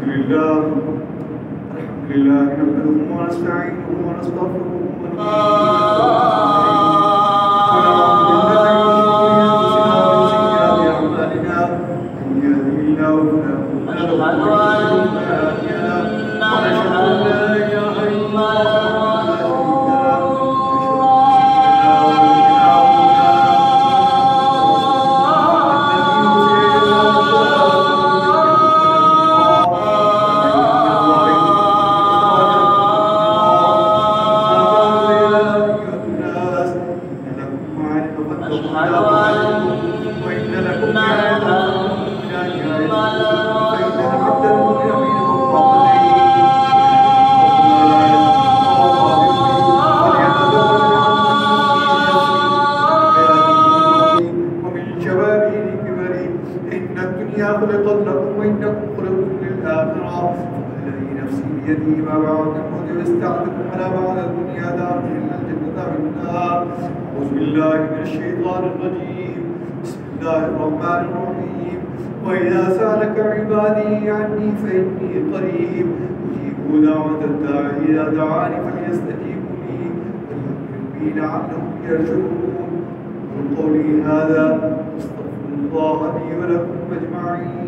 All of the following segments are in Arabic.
لله الحمد لله نحمده ونستعينه ونستغفره ونعوذ بالله من شرور انفسنا ومن سيئات اعمالنا من يهده الله فلا مضل له ومن يضلل فلا هادي له ونشهد ان لا اله الا الله وإذا سألك عبادي عني فإني قريب أجيب دعوة الداعي إذا دعاني فليستجيبوا لي وليؤمنوا بي لعلهم يرشدون قل قولي هذا واستغفر الله لي ولكم أجمعين.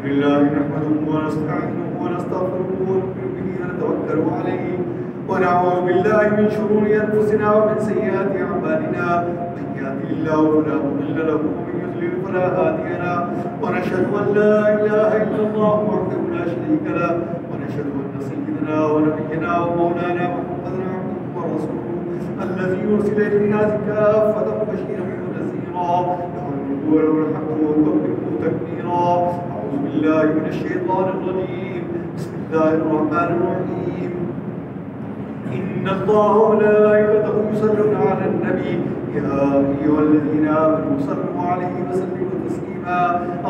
لله نحمده ونستعينه ونستغفره ونؤمن به ونتوكل عليه ونعوذ بالله من شرور انفسنا ومن سيئات اعمالنا من يهده الله فلا مضل له ومن يضلل فلا هادي له ونشهد ان لا اله الا الله وحده لا شريك له ونشهد ان سيدنا ونبينا ومولانا محمدا عبده ورسوله الذي ارسل الى الناس كافه بشيرا ونذيرا له الملك وله الحمد وكبره تكبيرا. أعوذ بالله من الشيطان الرجيم. بسم الله الرحمن الرحيم. إن الله وملائكته يصلون على النبي يا أيها الذين آمنوا صلوا عليه وسلموا تسليما.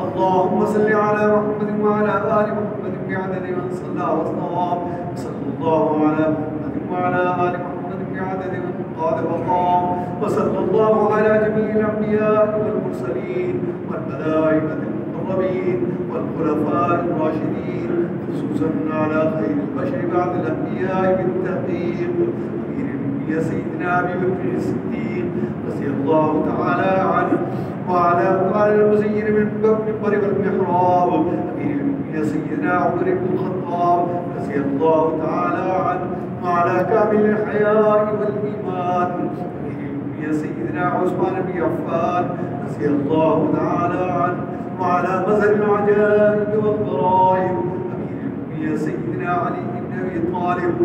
اللهم صل على محمد وعلى آل محمد بعدد من صلى واستقام. صلى الله على محمد وعلى آل محمد بعدد من قال وقام. وصلى الله على جميع الأنبياء والمرسلين والملائكة المقربين والخلفاء الراشدين خصوصا على خير البشر بعد الأنبياء بالتحقيق أمير المؤمنين سيدنا أبي بكر الصديق رضي الله تعالى عنه وعلى المزين بالمنبر والمحراب أمير المؤمنين سيدنا عمر بن الخطاب رضي الله تعالى عنه وعلى كامل الحياء والإيمان يا سيدنا عثمان بن عفان رضي الله تعالى عنه وعلى مظهر العجائب والغرائب أمير المؤمنين سيدنا علي بن أبي طالب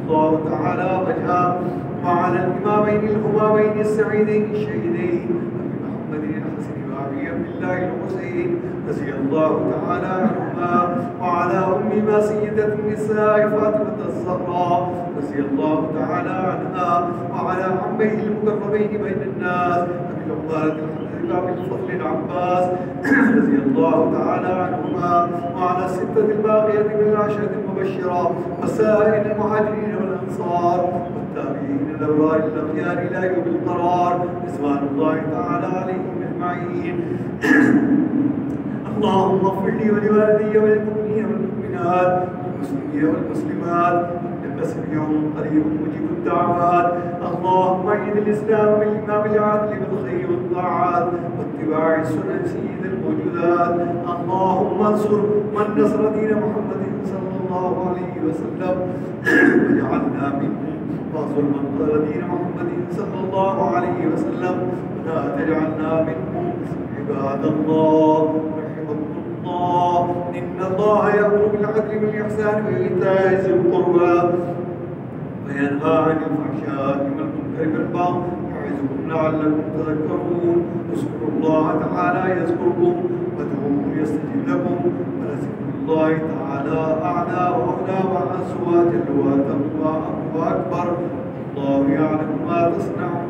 الله تعالى وجهه وعلى الإمامين الهمامين السعيدين الشهيدين أبي محمد الحسن وأبي عبد الله الحسين رضي الله تعالى عنهما وعلى أمهما سيدة النساء فاطمة الزهراء رضي الله تعالى عنها وعلى عميه المقربين بين الناس أبي العبارة أبي الفضل العباس رضي الله تعالى عنهما وعلى الستة الباقية من العشرة المبشرة وسائر المهاجرين والأنصار والتابعين الأبرار الأخيار إلى يوم القرار رضوان الله تعالى عليهم أجمعين. اللهم اغفر لي ولوالدي وللمؤمنين والمؤمنات والمسلمين والمسلمات إنك سميع قريب مجيب الدعوات. اللهم أيد الإسلام بالإمام العادل بالخير والطاعات واتباع السنن سيد الموجودات. اللهم انصر من نصر دين محمد صلى الله عليه وسلم واجعلنا منهم وانصر من قال دين محمد صلى الله عليه وسلم ولا تجعلنا منهم. عباد الله رحمكم الله إن الله يأمر بالعدل والإحسان وإيتاء ذي القربى وينهى عن الفحشاء والمنكر والبغي يعظكم لعلكم تذكرون. اذكروا الله تعالى يذكركم وادعوه يستجب لكم ولذكر الله تعالى أعلى وأولى وأعز وأجل وأتم وأكبر. الله يعلم ما تصنعون.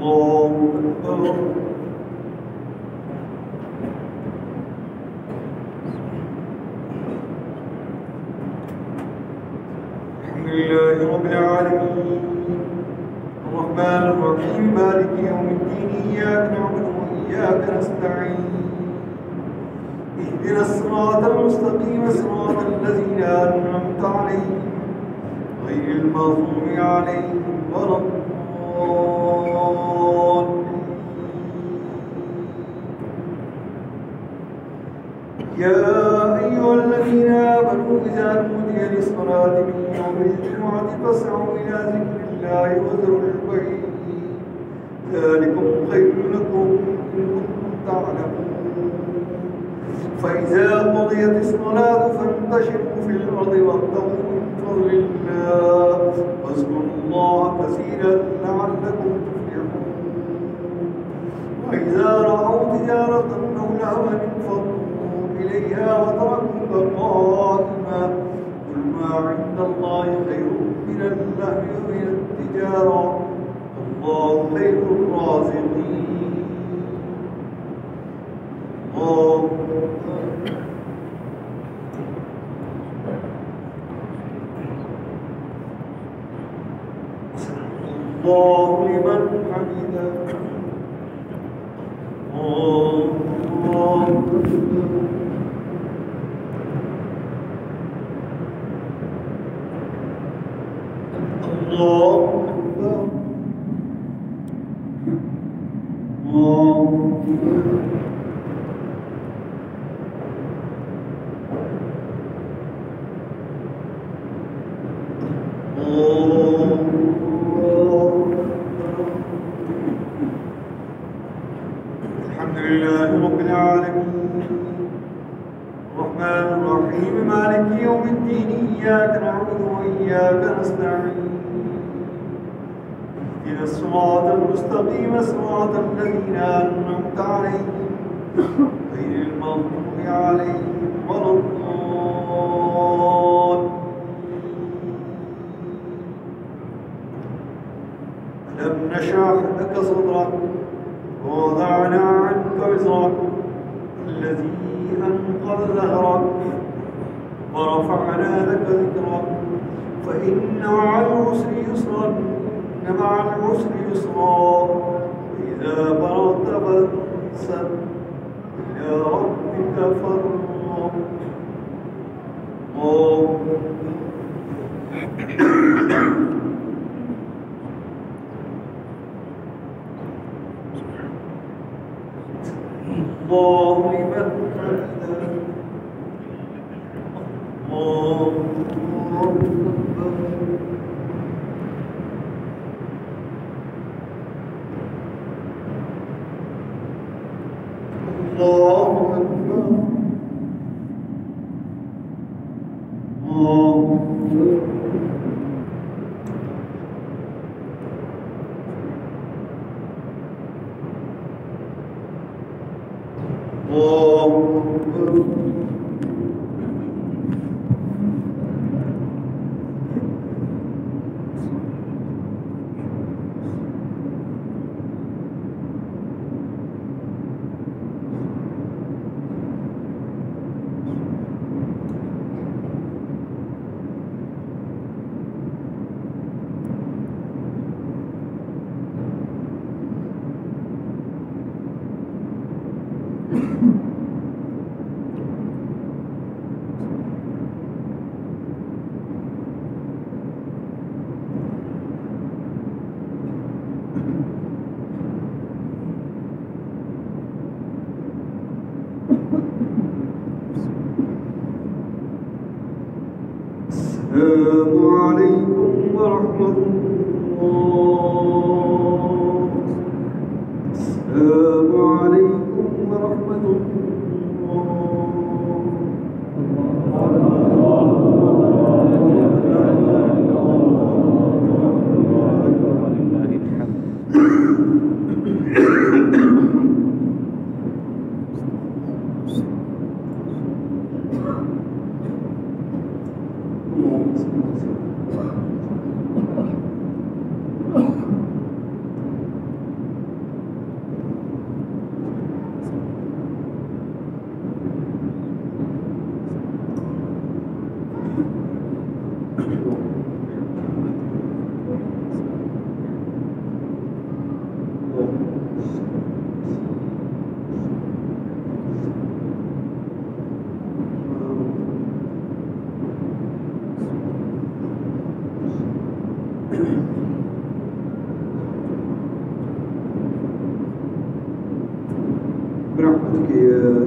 الله أكبر. الحمد لله رب العالمين الرحمن الرحيم مالك يوم الدين إياك نعبد وإياك نستعين اهدنا الصراط المستقيم صراط الذين أنعمت عليهم غير المغضوب عليهم ولا الضالين. يا أيها الذين آمنوا إذا نودي للصلاة من يوم الجمعة فاسعوا إلى ذكر الله وذروا البيع ذلكم خير لكم إن كنتم تعلمون. فإذا قضيت الصلاة فانتشروا في الأرض وابتغوا من فضل الله واذكروا الله كثيرا لعلكم تفلحون. وإذا رأوا تجارة أو لهوا انفضوا إليها وتركوك قائما قل ما عند الله خير من اللهو ومن التجارة والله خير الرازقين. الله لمن حمده. الله الحمد لله رب العالمين الرحمن الرحيم مالك يوم الدين إياك نعبد وإياك نستعين اهدنا الصراط المستقيم صراط الذين أنعمت عليهم غير المغضوب عليهم ولا الضالين. ألم نشرح لك صدرك ووضعنا عنك وزرك الذي أنقض ظهرك ورفعنا لك ذكرك فإن مع العسر يسرا إن مع العسر يسرا وإذا فرغت فانصب إلى ربك فارغب. الله لمن حمده. الله أكبر. الله أكبر. الله أكبر. الله أكبر. السلام عليكم ورحمة الله. السلام عليكم ورحمة برحمتك يا